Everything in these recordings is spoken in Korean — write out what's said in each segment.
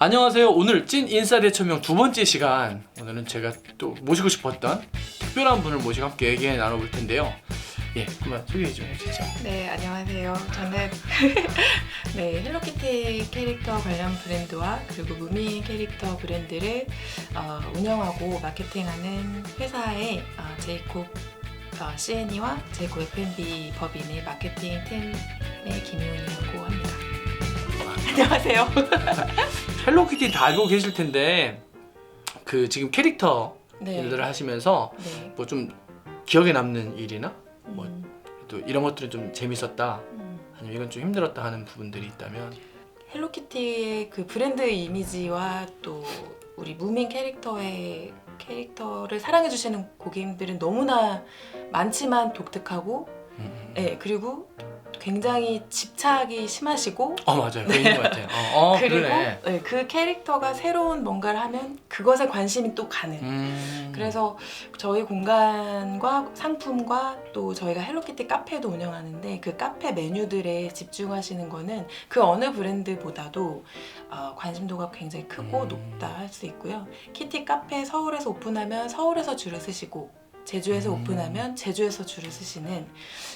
안녕하세요. 오늘 찐 인싸 대처명 두 번째 시간. 오늘은 제가 또 모시고 싶었던 특별한 분을 모시고 함께 얘기 나눠볼 텐데요. 예, 한번 소개 좀 해주시죠. 네, 안녕하세요. 저는 네, 헬로키티 캐릭터 관련 브랜드와 그리고 무미 캐릭터 브랜드를 운영하고 마케팅하는 회사의 제이콥 CNE와 제이콥 F&B 법인의 마케팅 팀의 김효은이라고 합니다. 안녕하세요. 헬로키티 다 알고 계실 텐데 그 지금 캐릭터 네. 일들을 하시면서 네. 뭐 좀 기억에 남는 일이나 뭐 또 이런 것들은 좀 재밌었다 아니면 이건 좀 힘들었다 하는 부분들이 있다면. 헬로키티의 그 브랜드 이미지와 또 우리 무민 캐릭터를 사랑해주시는 고객님들은 너무나 많지만 독특하고, 네, 그리고 굉장히 집착이 심하시고, 맞아요. 그 있는 것 같아요. 그리고 그러네. 네, 그 캐릭터가 새로운 뭔가를 하면 그것에 관심이 또 가는. 그래서 저희 공간과 상품과 또 저희가 헬로키티 카페도 운영하는데 그 카페 메뉴들에 집중하시는 거는 그 어느 브랜드보다도 관심도가 굉장히 크고 높다 할 수 있고요. 키티 카페 서울에서 오픈하면 서울에서 줄을 서시고 제주에서 오픈하면 제주에서 줄을 서시는,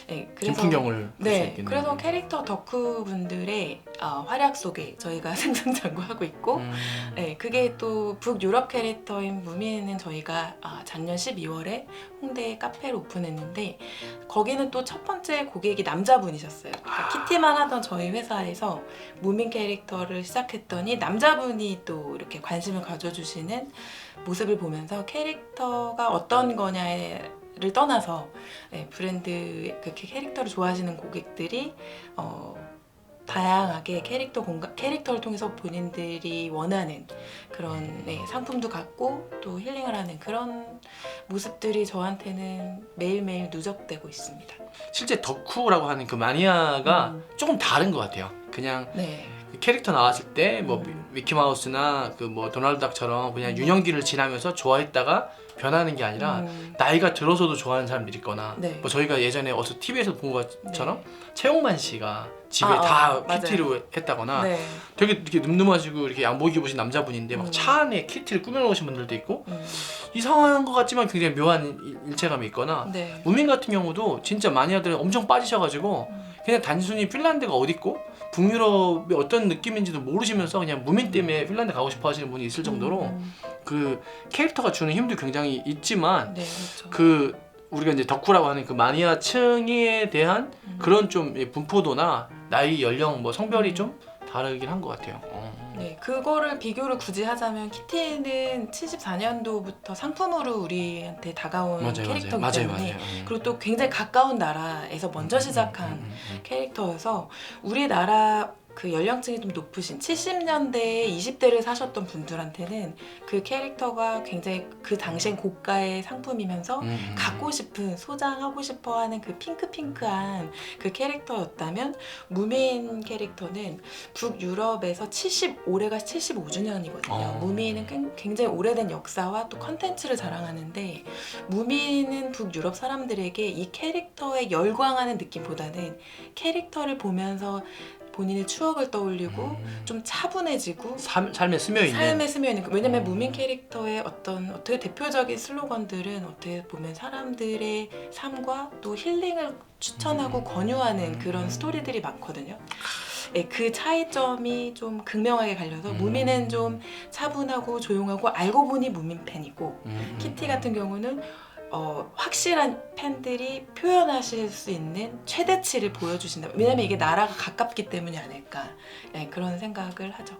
네, 그래서 풍경을 볼 수 네, 있겠네요. 그래서 캐릭터 덕후 분들의 활약 속에 저희가 승승장구하고 있고, 네, 그게 또 북유럽 캐릭터인 무미는 저희가 작년 12월에 홍대에 카페를 오픈했는데 거기는 또 첫 번째 고객이 남자분이셨어요. 그러니까 키티만 하던 저희 회사에서 무민 캐릭터를 시작했더니 남자분이 또 이렇게 관심을 가져주시는 모습을 보면서 캐릭터가 어떤 거냐를 떠나서, 네, 브랜드 그 캐릭터를 좋아하시는 고객들이 다양하게 캐릭터를 통해서 본인들이 원하는 그런, 네, 상품도 갖고 또 힐링을 하는 그런 모습들이 저한테는 매일매일 누적되고 있습니다. 실제 덕후라고 하는 그 마니아가 조금 다른 것 같아요. 그냥 네. 캐릭터 나왔을 때 뭐 미키마우스나 그 뭐 도날드 닥처럼 그냥 유년기를 지나면서 좋아했다가 변하는 게 아니라 나이가 들어서도 좋아하는 사람들이 있거나, 네. 뭐 저희가 예전에 어디서 TV에서 본 것처럼 네. 최용만 씨가 집에 다 맞아요. 키티로 했다거나, 네. 되게 이렇게 늠름하시고 이렇게 양복 입으신 남자분인데 막 차 안에 키티를 꾸며놓으신 분들도 있고, 이상한 것 같지만 굉장히 묘한 일체감이 있거나, 네. 무민 같은 경우도 진짜 마니아들은 엄청 빠지셔가지고 그냥 단순히 핀란드가 어딨고 북유럽이 어떤 느낌인지도 모르시면서 그냥 무민 때문에 핀란드 가고 싶어 하시는 분이 있을 정도로 그 캐릭터가 주는 힘도 굉장히 있지만, 네, 그렇죠. 그 우리가 이제 덕후라고 하는 그 마니아층에 대한 그런 좀 분포도나 나이, 연령, 뭐 성별이 좀 다르긴 한 것 같아요. 네, 그거를 비교를 굳이 하자면 키티는 74년도부터 상품으로 우리한테 다가온 캐릭터이기 때문에, 그리고 또 굉장히 가까운 나라에서 먼저 시작한 캐릭터여서 우리나라 그 연령층이 좀 높으신 70년대에 20대를 사셨던 분들한테는 그 캐릭터가 굉장히 그 당시엔 고가의 상품이면서 갖고 싶은, 소장하고 싶어하는 그 핑크핑크한 그 캐릭터였다면, 무민 캐릭터는 북유럽에서 올해가 75주년이거든요. 무민은 굉장히 오래된 역사와 또 컨텐츠를 자랑하는데, 무민은 북유럽 사람들에게 이 캐릭터에 열광하는 느낌보다는 캐릭터를 보면서 본인의 추억을 떠올리고 좀 차분해지고 삶에 스며있는 왜냐면 무민 캐릭터의 어떻게 대표적인 슬로건들은 어떻게 보면 사람들의 삶과 또 힐링을 추천하고 권유하는 그런 스토리들이 많거든요. 네, 그 차이점이 좀 극명하게 갈려서 무민은 좀 차분하고 조용하고 알고 보니 무민 팬이고, 키티 같은 경우는 확실한 팬들이 표현하실 수 있는 최대치를 보여주신다. 왜냐면 이게 나라가 가깝기 때문이 아닐까, 네, 그런 생각을 하죠.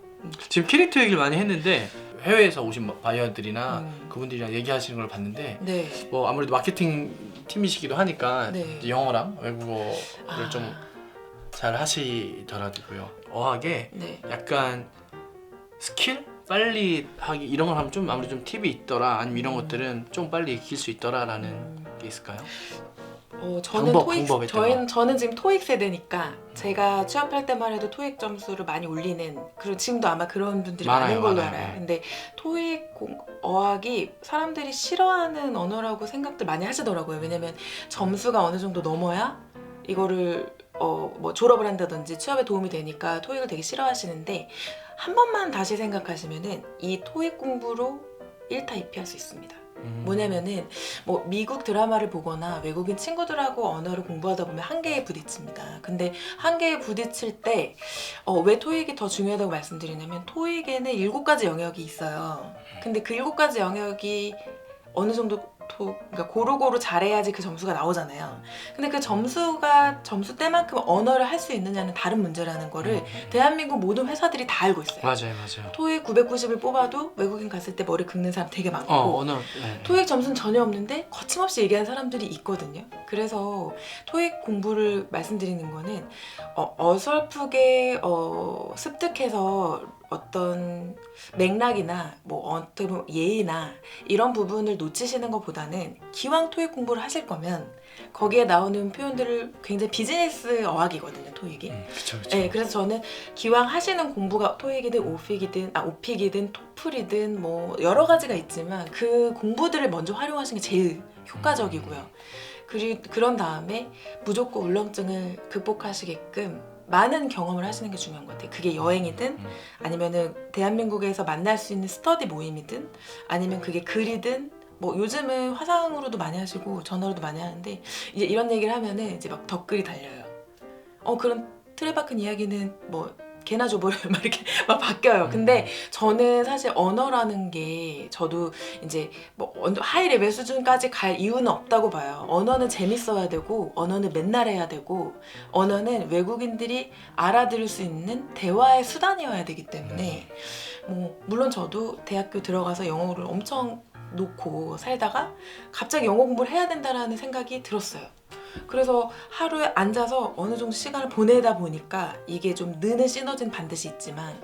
지금 캐릭터 얘기를 많이 했는데 해외에서 오신 바이어들이나 그분들이랑 얘기하시는 걸 봤는데, 네. 뭐 아무래도 마케팅 팀이시기도 하니까 네. 영어랑 외국어를 좀 잘 하시더라고요. 어학에 네. 약간 스킬? 빨리 하기 이런 걸 하면 좀 아무래도 좀 팁이 있더라, 아니면 이런 것들은 좀 빨리 익힐 수 있더라라는 게 있을까요? 저는 방법에 따라. 저는 지금 토익 세대니까 제가 취업할 때만 해도 토익 점수를 많이 올리는, 그리고 지금도 아마 그런 분들이 많은 걸로 알아요. 근데 토익 어학이 사람들이 싫어하는 언어라고 생각들 많이 하시더라고요. 왜냐면 점수가 어느 정도 넘어야 이거를 뭐 졸업을 한다든지 취업에 도움이 되니까 토익을 되게 싫어하시는데, 한 번만 다시 생각하시면은 이 토익 공부로 1타 2피 할 수 있습니다. 뭐냐면은 뭐 미국 드라마를 보거나 외국인 친구들하고 언어를 공부하다 보면 한계에 부딪힙니다. 근데 한계에 부딪힐 때 왜 토익이 더 중요하다고 말씀드리냐면 토익에는 7가지 영역이 있어요. 근데 그 7가지 영역이 어느 정도 그러니까 고루고루 잘해야지 그 점수가 나오잖아요. 근데 그 점수 때만큼 언어를 할 수 있느냐는 다른 문제라는 거를 대한민국 모든 회사들이 다 알고 있어요. 맞아요. 토익 990을 뽑아도 외국인 갔을 때 머리 긁는 사람 되게 많고 네. 토익 점수는 전혀 없는데 거침없이 얘기하는 사람들이 있거든요. 그래서 토익 공부를 말씀드리는 거는 어설프게 습득해서 어떤 맥락이나 뭐 어떤 예의나 이런 부분을 놓치시는 것보다는 기왕 토익 공부를 하실 거면 거기에 나오는 표현들을 굉장히 비즈니스 어학이거든요, 토익이. 그쵸. 네, 그래서 저는 기왕 하시는 공부가 토익이든 오픽이든 토플이든 뭐 여러 가지가 있지만 그 공부들을 먼저 활용하시는 게 제일 효과적이고요. 그리고 그런 다음에 무조건 울렁증을 극복하시게끔 많은 경험을 하시는 게 중요한 것 같아요. 그게 여행이든 아니면은 대한민국에서 만날 수 있는 스터디 모임이든 아니면 그게 글이든 뭐 요즘은 화상으로도 많이 하시고 전화로도 많이 하는데 이제 이런 얘기를 하면은 이제 막 댓글이 달려요. 그런 틀에 박힌 이야기는 뭐 개나 줘버려요. 막 이렇게 막 바뀌어요. 근데 저는 사실 언어라는 게 저도 이제 뭐 하이 레벨 수준까지 갈 이유는 없다고 봐요. 언어는 재밌어야 되고 언어는 맨날 해야 되고 언어는 외국인들이 알아들을 수 있는 대화의 수단이어야 되기 때문에 뭐 물론 저도 대학교 들어가서 영어를 엄청 놓고 살다가 갑자기 영어 공부를 해야 된다라는 생각이 들었어요. 그래서 하루에 앉아서 어느 정도 시간을 보내다 보니까 이게 좀 느는 시너지는 반드시 있지만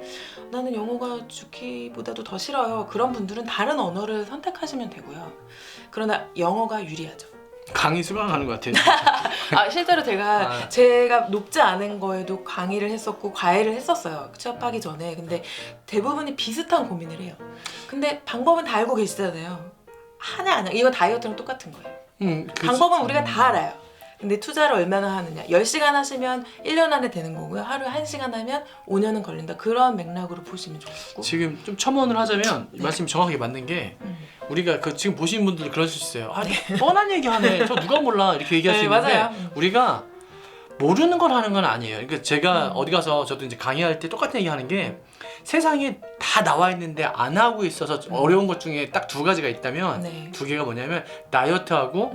나는 영어가 죽기보다도 더 싫어요. 그런 분들은 다른 언어를 선택하시면 되고요. 그러나 영어가 유리하죠. 강의 수강하는 것 같아요. 실제로 제가 높지 않은 거에도 강의를 했었고 과외를 했었어요. 취업하기 전에. 근데 대부분이 비슷한 고민을 해요. 근데 방법은 다 알고 계시잖아요. 하냐 안 하냐. 이거 다이어트랑 똑같은 거예요. 방법은 우리가 다 알아요. 근데 투자를 얼마나 하느냐. 10시간 하시면 1년 안에 되는 거고요. 하루에 1시간 하면 5년은 걸린다. 그런 맥락으로 보시면 좋고. 지금 좀 첨언을 하자면 말씀이 정확하게 맞는 게 우리가 지금 보시는 분들 그러실 수 있어요. 뻔한 얘기 하네. 저 누가 몰라. 이렇게 얘기할 수 있는데 맞아요. 우리가 모르는 걸 하는 건 아니에요. 그러니까 제가 어디 가서 저도 이제 강의할 때 똑같은 얘기 하는 게 세상에 다 나와 있는데 안 하고 있어서 어려운 것 중에 딱 2가지가 있다면 2개가 뭐냐면 다이어트하고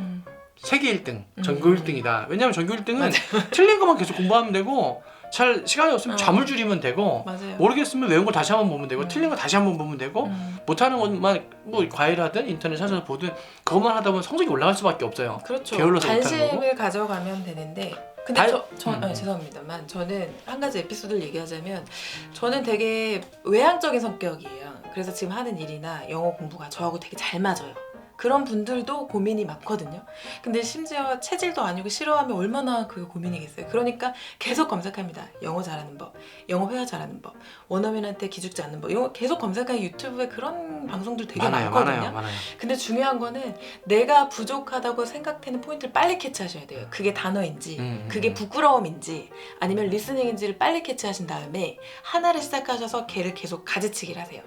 세계 1등, 전교 1등이다. 왜냐면 전교 1등은 틀린 것만 계속 공부하면 되고 시간이 없으면 잠을 줄이면 되고 맞아요. 모르겠으면 외운 걸 다시 한번 보면 되고 틀린 거 다시 한번 보면 되고 못하는 것만 뭐 과외를 하든 인터넷 찾아서 보든 그것만 하다 보면 성적이 올라갈 수밖에 없어요. 그렇죠. 게을러서 못하는 거고. 관심을 가져가면 되는데 근데 죄송합니다만 저는 한 가지 에피소드를 얘기하자면 저는 되게 외향적인 성격이에요. 그래서 지금 하는 일이나 영어 공부가 저하고 되게 잘 맞아요. 그런 분들도 고민이 많거든요. 근데 심지어 체질도 아니고 싫어하면 얼마나 그 고민이겠어요. 그러니까 계속 검색합니다. 영어 잘하는 법, 영어 회화 잘하는 법, 원어민한테 기죽지 않는 법. 이거 계속 검색하면 유튜브에 그런 방송들 되게 많거든요. 많아요. 근데 중요한 거는 내가 부족하다고 생각되는 포인트를 빨리 캐치하셔야 돼요. 그게 단어인지, 그게 부끄러움인지, 아니면 리스닝인지를 빨리 캐치하신 다음에 하나를 시작하셔서 걔를 계속 가지치기를 하세요.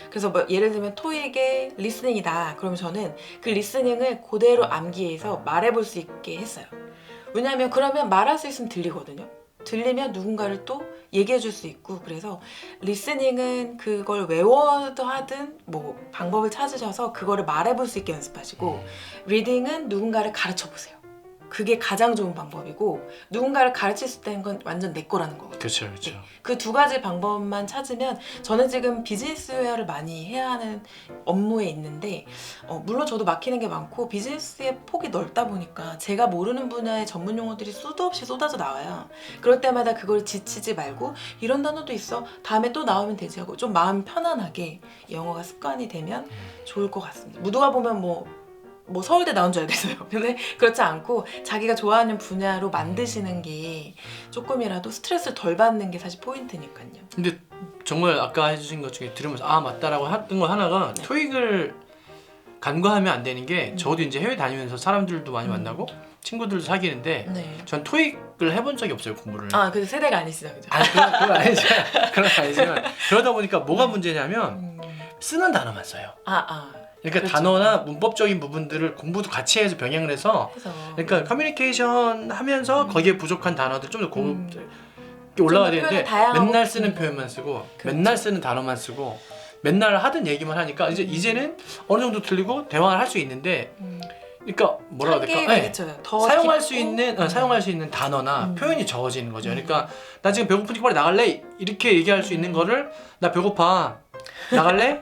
그래서 뭐 예를 들면 토익의 리스닝이다. 그러면 저는 그 리스닝을 그대로 암기해서 말해볼 수 있게 했어요. 왜냐하면 그러면 말할 수 있으면 들리거든요. 들리면 누군가를 또 얘기해 줄 수 있고. 그래서 리스닝은 그걸 외워도 하든 뭐 방법을 찾으셔서 그거를 말해볼 수 있게 연습하시고 리딩은 누군가를 가르쳐 보세요. 그게 가장 좋은 방법이고 누군가를 가르칠 수 있다는 건 완전 내 거라는 거거든요. 그렇죠. 네. 그 2가지 방법만 찾으면 저는 지금 비즈니스 회화를 많이 해야 하는 업무에 있는데 물론 저도 막히는 게 많고 비즈니스의 폭이 넓다 보니까 제가 모르는 분야의 전문 용어들이 수도 없이 쏟아져 나와요. 그럴 때마다 그걸 지치지 말고 이런 단어도 있어. 다음에 또 나오면 되지 하고 좀 마음 편안하게 영어가 습관이 되면 좋을 것 같습니다. 누가 보면 뭐 서울대 나온 줄 알겠어요. 근데 그렇지 않고 자기가 좋아하는 분야로 만드시는 게 조금이라도 스트레스를 덜 받는 게 사실 포인트니까요. 근데 정말 아까 해주신 것 중에 들으면서 맞다라고 했던 거 하나가 토익을 간과하면 안 되는 게 저도 이제 해외 다니면서 사람들도 많이 만나고 친구들도 사귀는데 네. 전 토익을 해본 적이 없어요, 공부를. 아, 그 세대가 아니시죠, 그죠? 아니 그건 아니지만 그런 건 아니지만 그러다 보니까 뭐가 문제냐면 쓰는 단어만 써요. 그러니까 그렇죠. 단어나 문법적인 부분들을 공부도 같이 해서 병행을 해서 그러니까 커뮤니케이션 하면서 거기에 부족한 단어들 좀 더 고급 올라가야 되는데 맨날 쓰는 표현만 쓰고 그렇죠. 맨날 쓰는 단어만 쓰고 맨날 하던 얘기만 하니까 이제는 어느 정도 들리고 대화를 할 수 있는데 그러니까 뭐라 해야 될까? 네. 사용할 수 있는 사용할 수 있는 단어나 표현이 적어지는 거죠. 그러니까 나 지금 배고프니까 빨리 나갈래? 이렇게 얘기할 수 있는 거를 나 배고파. 나갈래?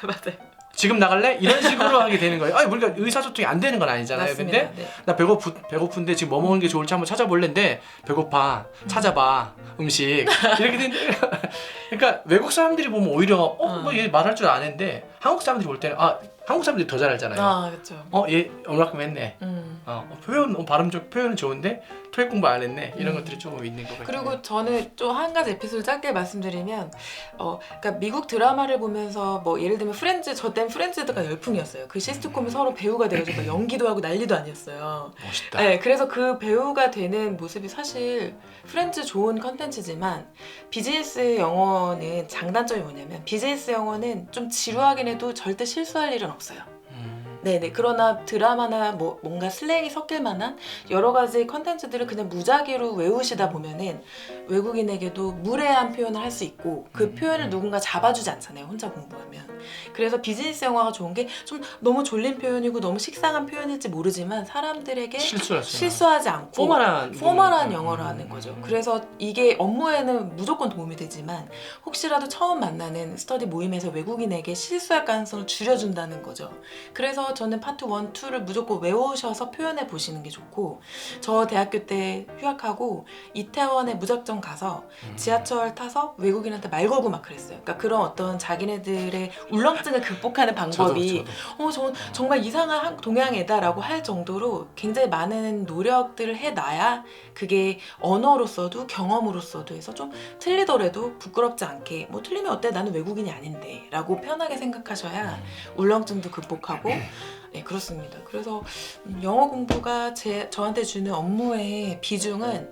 맞아요. 지금 나갈래? 이런 식으로 하게 되는 거예요. 아니 우리가 의사소통이 안 되는 건 아니잖아요. 맞습니다. 근데 네. 나 배고픈데 지금 뭐 먹는 게 좋을지 한번 찾아볼래인데 배고파. 찾아봐. 음식. 이렇게 되는데 그러니까 외국 사람들이 보면 오히려 뭐 얘 말할 줄 아는데 한국 사람들이 볼 때는 한국 사람들이 더 잘 알잖아요. 그렇죠. 얘 얼마큼 했네. 표현 발음적 표현은 좋은데 토익 공부 안 했네. 이런 것들이 조금 있는 것 같아요. 그리고 저는 좀 한 가지 에피소드 짧게 말씀드리면, 그러니까 미국 드라마를 보면서 뭐 예를 들면 프렌즈, 저 땐 프렌즈가 열풍이었어요. 그 시트콤이 서로 배우가 돼가지고 연기도 하고 난리도 아니었어요. 멋있다. 네, 그래서 그 배우가 되는 모습이 사실 프렌즈 좋은 컨텐츠지만 비즈니스 영어는 장단점이 뭐냐면 비즈니스 영어는 좀 지루하긴 해도 절대 실수할 일은 없어요. 네네. 그러나 드라마나 뭐 뭔가 슬랭이 섞일 만한 여러 가지 컨텐츠들을 그냥 무작위로 외우시다 보면은 외국인에게도 무례한 표현을 할 수 있고 그 표현을 누군가 잡아주지 않잖아요, 혼자 공부하면. 그래서 비즈니스 영화가 좋은 게 좀 너무 졸린 표현이고 너무 식상한 표현일지 모르지만 사람들에게 실수하지 않고 포멀한 영어를 하는 거죠. 그래서 이게 업무에는 무조건 도움이 되지만 혹시라도 처음 만나는 스터디 모임에서 외국인에게 실수할 가능성을 줄여준다는 거죠. 그래서 저는 파트 1, 2를 무조건 외우셔서 표현해 보시는 게 좋고, 저 대학교 때 휴학하고 이태원에 무작정 가서 지하철 타서 외국인한테 말 걸고 막 그랬어요. 그러니까 그런 어떤 자기네들의 울렁증을 극복하는 방법이 저도. 정말 이상한 동양애다라고 할 정도로 굉장히 많은 노력들을 해놔야 그게 언어로서도 경험으로서도 해서 좀 틀리더라도 부끄럽지 않게 뭐 틀리면 어때? 나는 외국인이 아닌데 라고 편하게 생각하셔야 울렁증도 극복하고 네, 그렇습니다. 그래서 영어 공부가 저한테 주는 업무의 비중은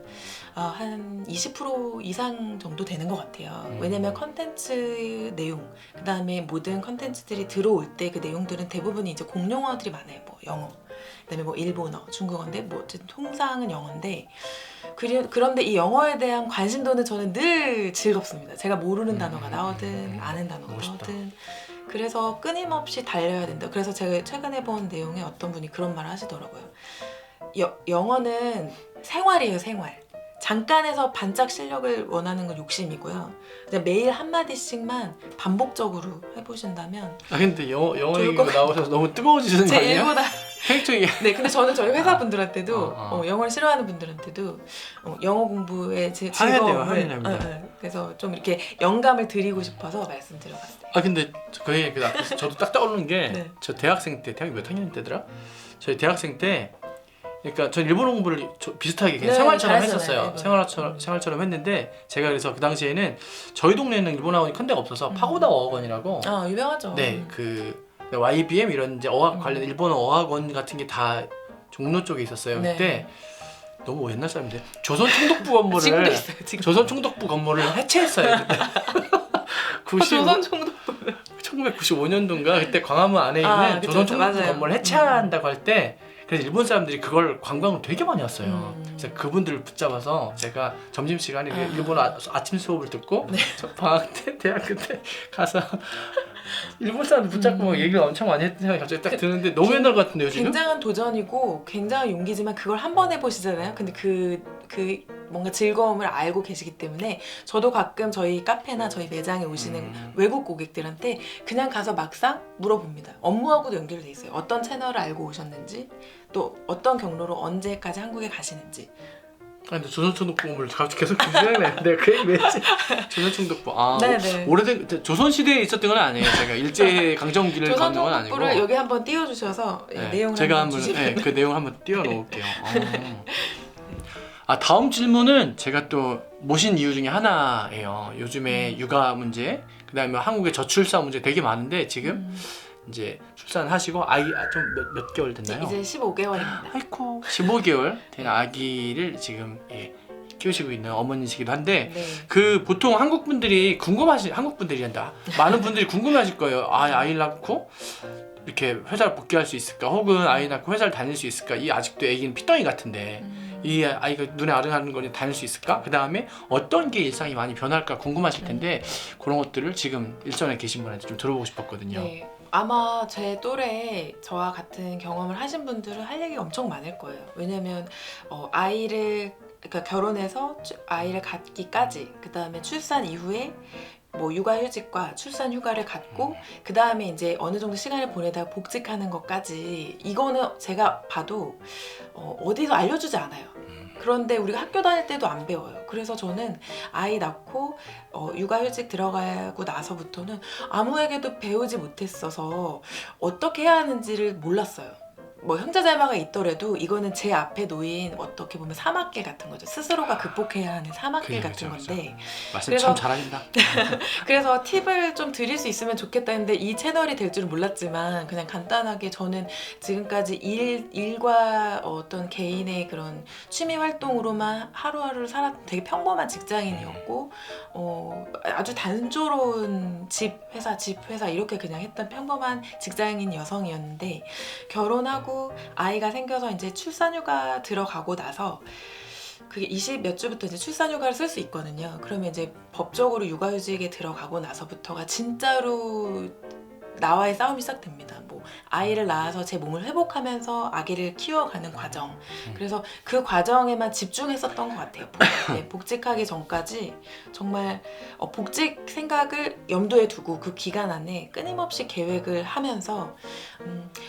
한 20% 이상 정도 되는 것 같아요. 왜냐면 컨텐츠 내용, 그 다음에 모든 컨텐츠들이 들어올 때 그 내용들은 대부분이 이제 공용어들이 많아요. 뭐 영어, 그 다음에 뭐 일본어, 중국어인데 뭐 어쨌든 통상은 영어인데 그런데 이 영어에 대한 관심도는 저는 늘 즐겁습니다. 제가 모르는 단어가 나오든 아는 단어가 나오든 그래서 끊임없이 달려야 된다. 그래서 제가 최근에 본 내용에 어떤 분이 그런 말을 하시더라고요. 영어는 생활이에요, 생활. 잠깐에서 반짝 실력을 원하는 건 욕심이고요. 그냥 매일 한마디씩만 반복적으로 해보신다면 근데 영어 얘기가 나오셔서 너무 뜨거워지시는 거 아니에요? 제 일보다 캐릭터 얘기. 네, 근데 저는 저희 회사 분들한테도 영어를 싫어하는 분들한테도 영어 공부에 제 즐거움을 그래서 좀 이렇게 영감을 드리고 싶어서 말씀드려봤어요. 근데 그 얘기 저도 딱 떠오르는 게 저 네. 대학생 때 대학이 몇 학년 때더라? 저희 대학생 때 그러니까 전 일본어 공부를 비슷하게 그냥 생활처럼 했었어요. 생활처럼 했는데 제가 그래서 그 당시에는 저희 동네에는 일본어 학원이 큰 데가 없어서 파고다 어학원이라고 유명하죠. 네, 그 YBM 이런 이제 어학 관련 일본어 어학원 같은 게 다 종로 쪽에 있었어요. 네. 그때 너무 옛날 사람인데 조선 총독부 건물을 지금도 있어요. 지금. 조선 총독부 건물을 해체했어요. 그때. 조선 총독부 1995년도인가 그때 광화문 안에 있는 조선 총독부 건물을 해체한다고 할 때 그래서 일본 사람들이 그걸 관광을 되게 많이 왔어요. 그래서 그분들을 붙잡아서 제가 점심시간에 일본어 아침 수업을 듣고 저 방학 때 대학교 때 가서 일본 사람들 붙잡고 얘기를 엄청 많이 했던 생각이 갑자기 딱 드는데 너무 옛날 같은데요 지금? 굉장한 도전이고 굉장한 용기지만 그걸 한 번 해보시잖아요. 근데 그 뭔가 즐거움을 알고 계시기 때문에 저도 가끔 저희 카페나 저희 매장에 오시는 외국 고객들한테 그냥 가서 막상 물어봅니다. 업무하고도 연결돼 있어요. 어떤 채널을 알고 오셨는지 또 어떤 경로로 언제까지 한국에 가시는지. 근데 조선총독부 건물 갑자기 계속 생각나요. 내가 그 얘기 왜 했지? 조선총독부. 오래된 조선 시대에 있었던 건 아니에요. 제가 일제 강점기를 겪는 건 아니고. 조선총독부를 여기 한번 띄워주셔서 내용을 제가 한번 그 내용 한번 띄워놓을게요. 다음 질문은 제가 또 모신 이유 중에 하나예요. 요즘에 육아 문제, 그다음에 한국의 저출산 문제 되게 많은데 지금 이제 출산하시고 아이 좀 몇 개월 됐나요? 이제 15개월입니다. 아이고 15개월 된 아기를 지금 키우시고 있는 어머니시기도 한데 네. 그 보통 한국 분들이 많은 분들이 궁금해하실 거예요. 아이를 낳고 이렇게 회사를 복귀할 수 있을까? 혹은 아이 낳고 회사를 다닐 수 있을까? 이 아직도 애기는 피덩이 같은데 이 아이가 눈에 아른아른 거리 다닐 수 있을까? 그 다음에 어떤 게 일상이 많이 변할까 궁금하실 텐데 그런 것들을 지금 일선에 계신 분한테 좀 들어보고 싶었거든요. 네. 아마 제 또래 저와 같은 경험을 하신 분들은 할 얘기가 엄청 많을 거예요. 왜냐면 아이를 그러니까 결혼해서 아이를 갖기까지, 그 다음에 출산 이후에 뭐 육아휴직과 출산 휴가를 갖고 그 다음에 이제 어느 정도 시간을 보내다가 복직하는 것까지, 이거는 제가 봐도 어디서 알려주지 않아요. 그런데 우리가 학교 다닐 때도 안 배워요. 그래서 저는 아이 낳고 육아휴직 들어가고 나서부터는 아무에게도 배우지 못했어서 어떻게 해야 하는지를 몰랐어요. 뭐 형제자매가 있더라도 이거는 제 앞에 놓인 어떻게 보면 사막길 같은 거죠. 스스로가 극복해야 하는 사막길 같은 건데. 말씀 그래서- 참 잘하신다. 그래서 팁을 좀 드릴 수 있으면 좋겠다 했는데 이 채널이 될 줄은 몰랐지만 그냥 간단하게 저는 지금까지 일과 어떤 개인의 그런 취미 활동으로만 하루하루를 살았던 되게 평범한 직장인이었고 아주 단조로운 집 회사 이렇게 그냥 했던 평범한 직장인 여성이었는데, 결혼하고 아이가 생겨서 이제 출산휴가 들어가고 나서 그게 20 몇 주부터 이제 출산휴가를 쓸 수 있거든요. 그러면 이제 법적으로 육아휴직에 들어가고 나서부터가 진짜로 나와의 싸움이 시작됩니다. 뭐 아이를 낳아서 제 몸을 회복하면서 아기를 키워가는 과정. 그래서 그 과정에만 집중했었던 것 같아요. 복직하기 전까지 정말 복직 생각을 염두에 두고 그 기간 안에 끊임없이 계획을 하면서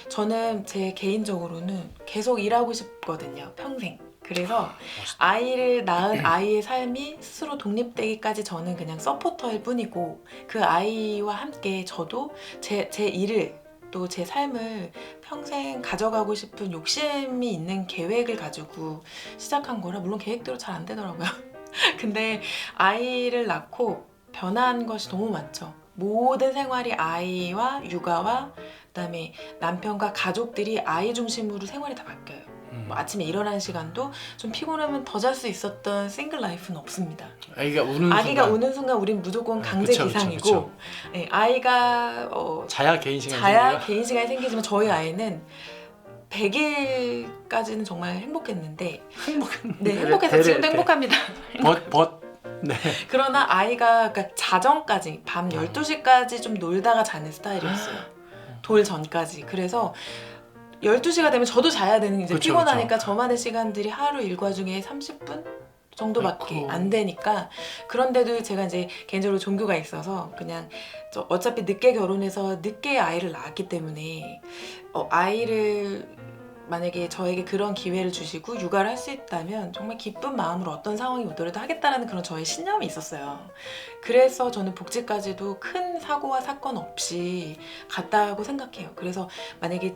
저는 제 개인적으로는 계속 일하고 싶거든요. 평생. 그래서 아이를 낳은 아이의 삶이 스스로 독립되기까지 저는 그냥 서포터일 뿐이고, 그 아이와 함께 저도 제 일을 또 제 삶을 평생 가져가고 싶은 욕심이 있는 계획을 가지고 시작한 거라, 물론 계획대로 잘 안 되더라고요. 근데 아이를 낳고 변한 것이 너무 많죠. 모든 생활이 아이와 육아와 그다음에 남편과 가족들이 아이 중심으로 생활이 다 바뀌어요. 뭐 아침에 일어나는 시간도 좀 피곤하면 더 잘 수 있었던 싱글 라이프는 없습니다. 아기가 우는 순간 우린 무조건 강제 그쵸, 기상이고, 그쵸. 네, 아이가 자야 개인 시간이 개인 시간이 생기지만 저희 아이는 100일까지는 정말 행복했는데, 네, 행복해서 지금도 행복합니다. 네. 그러나 아이가 그러니까 자정까지 밤 12시까지 좀 놀다가 자는 스타일이었어요. 돌 전까지. 그래서 12시가 되면 저도 자야 되는, 이제 그쵸, 피곤하니까 저만의 시간들이 하루 일과 중에 30분 정도밖에 아이고. 안 되니까. 그런데도 제가 이제 개인적으로 종교가 있어서 그냥 어차피 늦게 결혼해서 늦게 아이를 낳았기 때문에 아이를 만약에 저에게 그런 기회를 주시고 육아를 할 수 있다면 정말 기쁜 마음으로 어떤 상황이 오더라도 하겠다라는 그런 저의 신념이 있었어요. 그래서 저는 복직까지도 큰 사고와 사건 없이 갔다고 생각해요. 그래서 만약에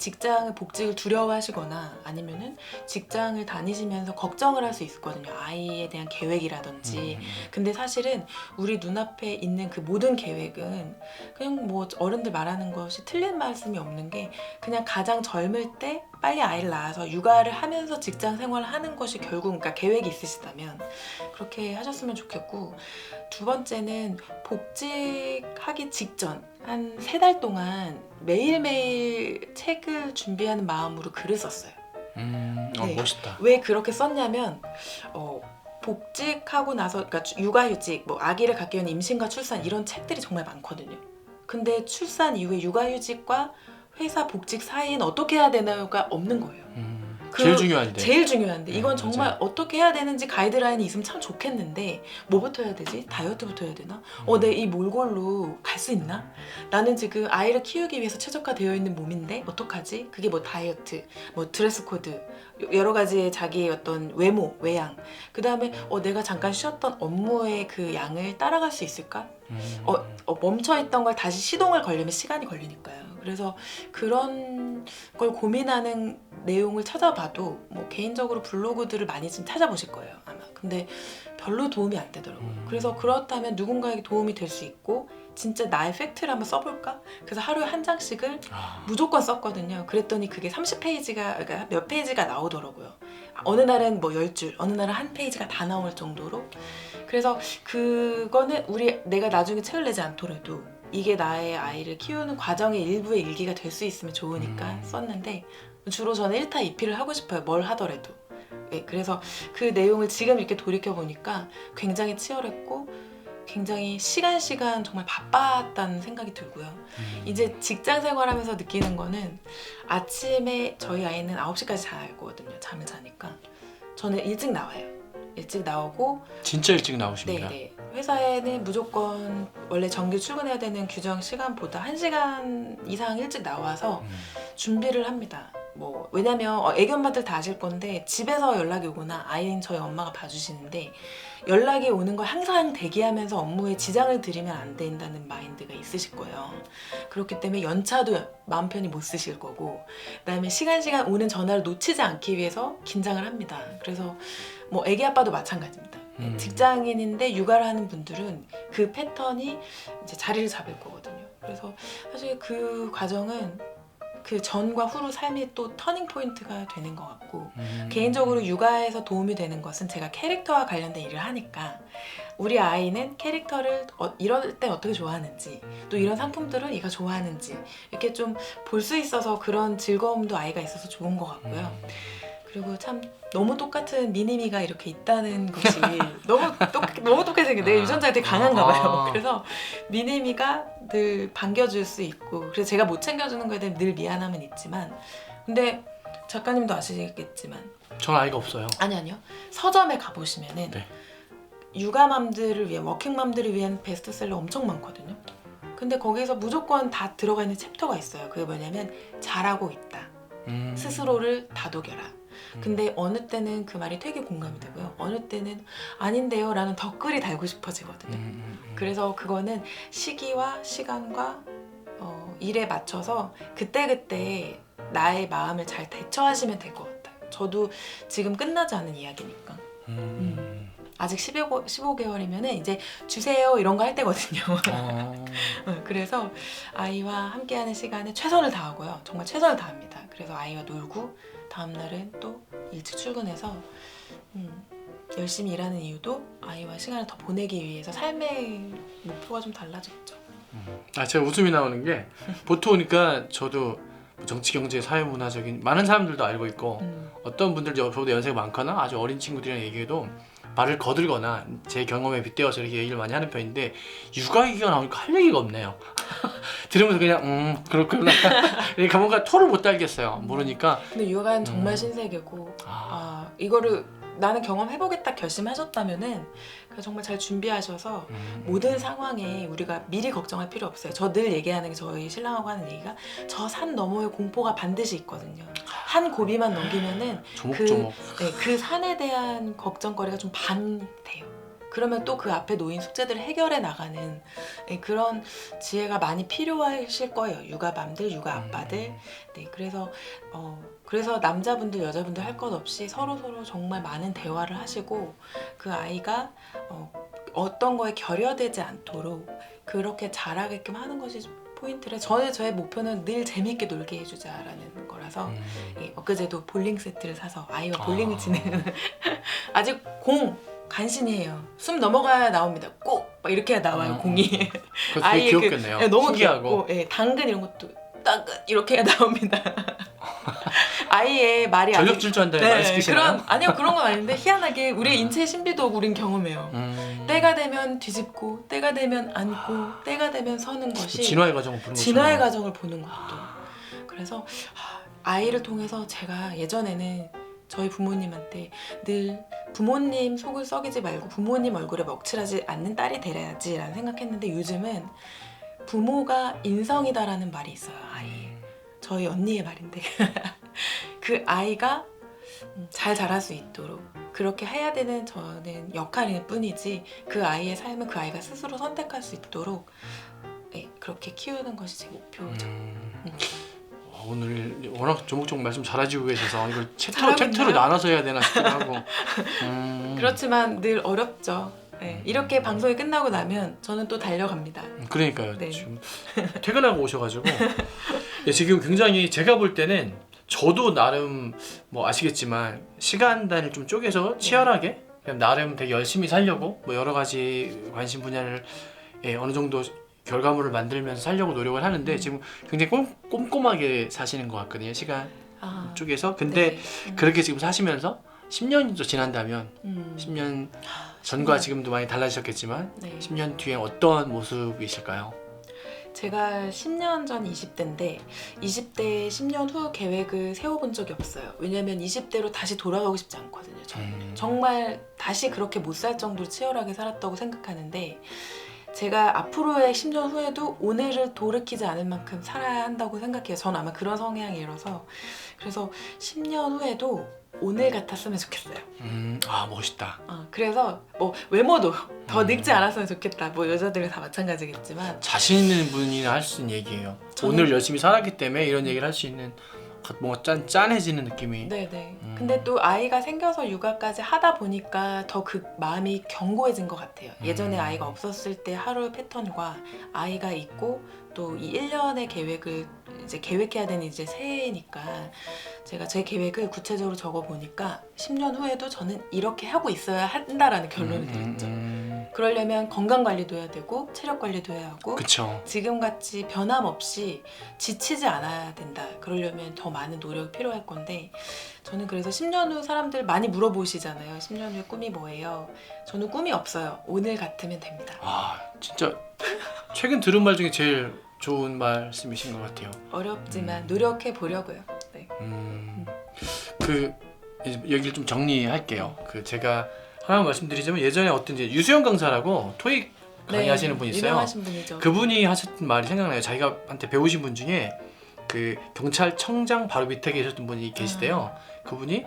복직을 두려워하시거나 아니면은 직장을 다니시면서 걱정을 할 수 있거든요. 아이에 대한 계획이라든지. 근데 사실은 우리 눈앞에 있는 그 모든 계획은 그냥 뭐 어른들 말하는 것이 틀린 말씀이 없는 게, 그냥 가장 젊을 때 빨리 아이를 낳아서 육아를 하면서 직장 생활을 하는 것이 결국, 그러니까 계획이 있으시다면 그렇게 하셨으면 좋겠고, 두 번째는 복직하기 직전 한 3달 동안 매일매일 책을 준비하는 마음으로 글을 썼어요. 네. 멋있다. 왜 그렇게 썼냐면 복직하고 나서, 그러니까 육아휴직, 뭐 아기를 갖기 위한 임신과 출산 이런 책들이 정말 많거든요. 근데 출산 이후에 육아휴직과 회사 복직 사이에는 어떻게 해야 되나요가 없는 거예요. 제일 중요한데. 제일 중요한데 이건 네, 정말 맞아요. 어떻게 해야 되는지 가이드라인이 있으면 참 좋겠는데, 뭐부터 해야 되지? 다이어트부터 해야 되나? 내 이 몰골로 갈 수 있나? 나는 지금 아이를 키우기 위해서 최적화되어 있는 몸인데 어떡하지? 그게 뭐 다이어트, 뭐 드레스 코드, 여러 가지의 자기의 어떤 외모, 외양, 그 다음에 내가 잠깐 쉬었던 업무의 그 양을 따라갈 수 있을까? 멈춰있던 걸 다시 시동을 걸려면 시간이 걸리니까요. 그래서 그런 걸 고민하는 내용을 찾아봐도 뭐 개인적으로 블로그들을 많이 좀 찾아보실 거예요, 아마. 근데 별로 도움이 안 되더라고요. 음. 그래서 그렇다면 누군가에게 도움이 될 수 있고 진짜 나의 팩트를 한번 써볼까? 그래서 하루에 한 장씩을 무조건 썼거든요. 그랬더니 그게 30페이지가 그러니까 몇 페이지가 나오더라고요. 어느 날은 뭐 10줄, 어느 날은 한 페이지가 다 나올 정도로. 그래서 그거는 내가 나중에 책을 내지 않더라도 이게 나의 아이를 키우는 과정의 일부의 일기가 될 수 있으면 좋으니까 썼는데 주로 저는 1타 2피를 하고 싶어요. 뭘 하더라도. 예, 그래서 그 내용을 지금 이렇게 돌이켜보니까 굉장히 치열했고 굉장히 시간 정말 바빴다는 생각이 들고요. 이제 직장 생활하면서 느끼는 거는 아침에 저희 아이는 9시까지 자거든요. 잠을 자니까. 저는 일찍 나와요. 일찍 나오고 진짜 일찍 나오십니다. 네네. 회사에는 무조건 원래 정규 출근해야 되는 규정 시간보다 1시간 이상 일찍 나와서 준비를 합니다. 뭐 왜냐면 애기 엄마들 다 아실 건데 집에서 연락이 오거나 아이는 저희 엄마가 봐주시는데 연락이 오는 걸 항상 대기하면서 업무에 지장을 드리면 안 된다는 마인드가 있으실 거예요. 그렇기 때문에 연차도 마음 편히 못 쓰실 거고 그다음에 시간 오는 전화를 놓치지 않기 위해서 긴장을 합니다. 그래서 뭐 애기 아빠도 마찬가지입니다. 직장인인데 육아를 하는 분들은 그 패턴이 이제 자리를 잡을 거거든요. 그래서 사실 그 과정은 그 전과 후로 삶의 또 터닝 포인트가 되는 것 같고 개인적으로 육아에서 도움이 되는 것은 제가 캐릭터와 관련된 일을 하니까 우리 아이는 캐릭터를 이럴 때 어떻게 좋아하는지 또 이런 상품들을 얘가 좋아하는지 이렇게 좀 볼 수 있어서 그런 즐거움도 아이가 있어서 좋은 것 같고요. 그리고 참 너무 똑같은 미니미가 이렇게 있다는 것이 너무 똑같이 생겨. 내 유전자가 되게 강한가 봐요. 그래서 미니미가 늘 반겨줄 수 있고 그래서 제가 못 챙겨주는 거에 대해 늘 미안함은 있지만 근데 작가님도 아시겠지만 전 아이가 없어요. 아니요. 서점에 가보시면은 네. 육아맘들을 위한 워킹맘들을 위한 베스트셀러 엄청 많거든요. 근데 거기서 무조건 다 들어가 있는 챕터가 있어요. 그게 뭐냐면 잘하고 있다. 스스로를 다독여라. 근데 어느 때는 그 말이 되게 공감이 되고요. 어느 때는 아닌데요 라는 댓글이 달고 싶어지거든요. 그래서 그거는 시기와 시간과 일에 맞춰서 그때그때 나의 마음을 잘 대처하시면 될 것 같아요. 저도 지금 끝나지 않은 이야기니까. 아직 15개월이면 이제 주세요 이런 거 할 때거든요. 그래서 아이와 함께하는 시간에 최선을 다하고요. 정말 최선을 다합니다. 그래서 아이와 놀고 다음날은 또 일찍 출근해서 열심히 일하는 이유도 아이와 시간을 더 보내기 위해서 삶의 목표가 좀 달라졌죠. 제가 웃음이 나오는 게 보통 오니까 저도 정치, 경제, 사회, 문화적인 많은 사람들도 알고 있고 어떤 분들 저보다 연세가 많거나 아주 어린 친구들이랑 얘기해도 말을 거들거나 제 경험에 빗대어서 이렇게 얘기를 많이 하는 편인데 육아 얘기가 나오니까 할 얘기가 없네요. 들으면서 그냥 그렇구나. 그러니까 뭔가 토를 못 달겠어요. 모르니까. 근데 육아는 정말 신세계고 이거를 나는 경험해보겠다 결심하셨다면은 정말 잘 준비하셔서 모든 상황에 우리가 미리 걱정할 필요 없어요. 저 늘 얘기하는 게 저희 신랑하고 하는 얘기가 저 산 너머의 공포가 반드시 있거든요. 한 고비만 넘기면은 조목조목. 그 산에 대한 걱정거리가 좀 반 돼요. 그러면 또 그 앞에 놓인 숙제들을 해결해 나가는 그런 지혜가 많이 필요하실 거예요. 육아맘들, 육아 아빠들. 네, 그래서 남자분들, 여자분들 할 것 없이 서로 정말 많은 대화를 하시고 그 아이가 어떤 거에 결여되지 않도록 그렇게 자라게끔 하는 것이 포인트래. 저의 목표는 늘 재밌게 놀게 해주자라는 거라서 엊그제도 볼링 세트를 사서 아이와 볼링을 치는 아직 간신히 해요. 숨 넘어가야 나옵니다. 꼭! 막 이렇게 나와요, 공이. 되게 귀엽겠네요. 너무 신기하고. 귀엽고 당근 이런 것도 따근 이렇게 나옵니다. 아이의 말이 전력 질주한다는 말 시키시나요? 아니요, 그런 건 아닌데 희한하게 우리 인체 신비도 우린 경험해요. 때가 되면 뒤집고 때가 되면 앉고 때가 되면 서는 것이 진화의 과정을 보는 거죠. 진화의 과정을 보는 것도. 그래서 아이를 통해서 제가 예전에는 저희 부모님한테 늘 부모님 속을 썩이지 말고 부모님 얼굴에 먹칠하지 않는 딸이 되야지 라는 생각했는데 요즘은 부모가 인성이다라는 말이 있어요. 저희 언니의 말인데 그 아이가 잘 자랄 수 있도록 그렇게 해야 되는 저는 역할일 뿐이지 그 아이의 삶은 그 아이가 스스로 선택할 수 있도록 그렇게 키우는 것이 제 목표죠. 오늘 워낙 조목조목 말씀 잘해주고 계셔서 이걸 잘하고 챕터로 있나요? 나눠서 해야 되나 싶기도 하고. 그렇지만 늘 어렵죠. 네, 이렇게 방송이 끝나고 나면 저는 또 달려갑니다. 그러니까요. 네. 지금 퇴근하고 오셔가지고 예, 지금 굉장히 제가 볼 때는 저도 나름 뭐 아시겠지만 시간 단위를 좀 쪼개서 치열하게 그냥 나름 되게 열심히 살려고 뭐 여러 가지 관심 분야를 예, 어느 정도 결과물을 만들면서 살려고 노력을 하는데 지금 굉장히 꼼꼼하게 사시는 것 같거든요. 시간 쪽에서. 근데 그렇게 지금 사시면서 10년이 또 지난다면 10년 전과 지금도 많이 달라지셨겠지만 네. 10년 뒤에 어떤 모습이실까요? 제가 10년 전 20대인데 20대 10년 후 계획을 세워본 적이 없어요. 왜냐면 20대로 다시 돌아가고 싶지 않거든요. 저는. 정말 다시 그렇게 못 살 정도로 치열하게 살았다고 생각하는데 제가 앞으로의 10년 후에도 오늘을 돌이키지 않을 만큼 살아야 한다고 생각해요. 저는 아마 그런 성향이라서. 그래서 10년 후에도 오늘 같았으면 좋겠어요. 아 멋있다. 그래서 뭐 외모도 더 늙지 않았으면 좋겠다. 뭐 여자들은 다 마찬가지겠지만 자신 있는 분이나 할 수 있는 얘기예요. 저는- 오늘 열심히 살았기 때문에 이런 얘기를 할 수 있는 뭔가 짠해지는 느낌이. 네네. 근데 또 아이가 생겨서 육아까지 하다 보니까 더 그 마음이 견고해진 것 같아요. 예전에 아이가 없었을 때 하루 패턴과 아이가 있고 또 이 1년의 계획을 이제 계획해야 되는 이제 새해니까 제가 제 계획을 구체적으로 적어 보니까 10년 후에도 저는 이렇게 하고 있어야 한다라는 결론을 내렸죠. 그러려면 건강 관리도 해야 되고 체력 관리도 해야 하고 그쵸. 지금같이 변함없이 지치지 않아야 된다. 그러려면 더 많은 노력이 필요할 건데 저는 그래서 10년 후 사람들 많이 물어보시잖아요. 10년 후에 꿈이 뭐예요? 저는 꿈이 없어요. 오늘 같으면 됩니다. 아 진짜 최근 들은 말 중에 제일 좋은 말씀이신 것 같아요. 어렵지만 노력해 보려고요. 네. 그 얘기를 좀 정리할게요. 그 제가 하나 말씀드리자면 예전에 어떤 이제 유수영 강사라고 토익 강의하시는 분이 있어요. 유명하신 분이죠. 그분이 하셨던 말이 생각나요. 자기가 한테 배우신 분 중에 그 경찰청장 바로 밑에 계셨던 분이 계시대요. 그분이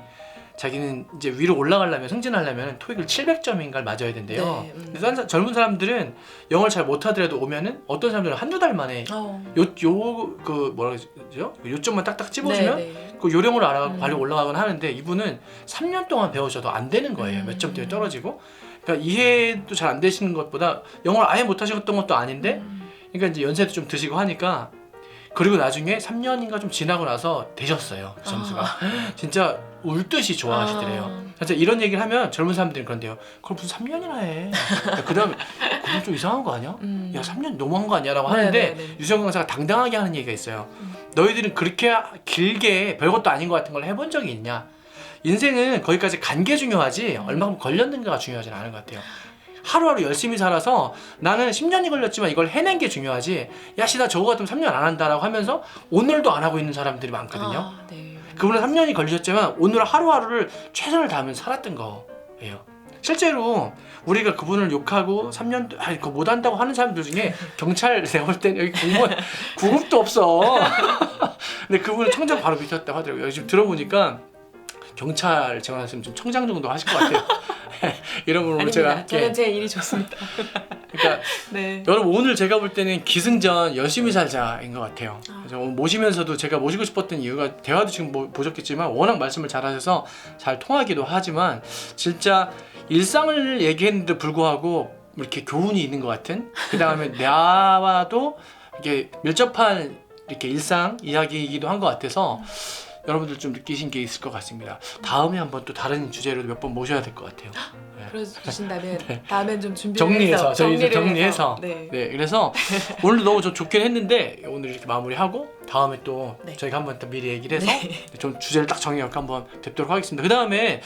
자기는 이제 위로 올라가려면 승진하려면 토익을 700점인가를 맞아야 된대요. 네, 그래서 젊은 사람들은 영어를 잘 못하더라도 오면은 어떤 사람들은 한두 달 만에 그 뭐라 그러죠? 요점만 딱딱 찝어주면 네. 그 요령으로 알아가고 발로 올라가곤 하는데 이분은 3년 동안 배우셔도 안 되는 거예요. 몇 점 때문에 떨어지고. 그러니까 이해도 잘 안 되시는 것보다 영어를 아예 못하셨던 것도 아닌데 그러니까 이제 연세도 좀 드시고 하니까 그리고 나중에 3년인가 좀 지나고 나서 되셨어요. 그 점수가. 진짜 울듯이 좋아하시더래요. 그래서 이런 얘기를 하면 젊은 사람들은 그런데요. 그걸 무슨 3년이나 해. 그 다음에 그건 좀 이상한 거 아니야? 야 3년 너무한 거 아니야? 라고 하는데 유수영 강사가 당당하게 하는 얘기가 있어요. 너희들은 그렇게 길게 별것도 아닌 것 같은 걸 해본 적이 있냐? 인생은 거기까지 간 게 중요하지 얼마큼 걸렸는가가 중요하진 않은 것 같아요. 하루하루 열심히 살아서 나는 10년이 걸렸지만 이걸 해낸 게 중요하지 야씨 나 저거 같으면 3년 안 한다라고 하면서 오늘도 안 하고 있는 사람들이 많거든요. 네. 그분은 3년이 걸리셨지만 오늘 하루하루를 최선을 다하면서 살았던 거예요. 실제로 우리가 그분을 욕하고 3년 그거 못한다고 하는 사람들 중에 경찰 내가 볼 때는 여기 공무원 구급도 없어. 근데 그분은 청장 바로 밑이었다고 하더라고요. 지금 들어보니까 경찰 지원하시면 좀 청장 정도 하실 것 같아요. 이런 분으로 제가 함께. 저는 제 일이 좋습니다. 그러니까 네. 여러분 오늘 제가 볼 때는 기승전 열심히 살자인 것 같아요. 그래서 오늘 모시면서도 제가 모시고 싶었던 이유가 대화도 지금 보셨겠지만 워낙 말씀을 잘하셔서 잘 통하기도 하지만 진짜 일상을 얘기했는데도 불구하고 이렇게 교훈이 있는 것 같은 그 다음에 나와도 이렇게 밀접한 이렇게 일상 이야기이기도 한 것 같아서 여러분들 좀 느끼신 게 있을 것 같습니다. 다음에 한번 또 다른 주제로 몇 번 모셔야 될 것 같아요. 네. 그러신다면 네. 다음엔 좀 준비를 정리해서 해서 저희 이제 정리를 정리해서 해서. 네. 네 그래서 오늘도 너무 좋긴 했는데 오늘 이렇게 마무리하고 다음에 또 네. 저희가 한번 또 미리 얘기를 해서 네. 좀 주제를 딱 정해갖고 한번 뵙도록 하겠습니다. 그 다음에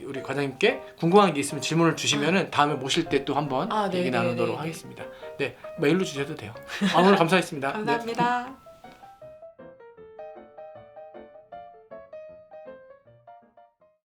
우리 과장님께 궁금한 게 있으면 질문을 주시면은 다음에 모실 때 또 한번 네, 얘기 네, 나누도록 네, 하겠습니다. 네 메일로 주셔도 돼요. 오늘 감사했습니다. 네. 감사합니다.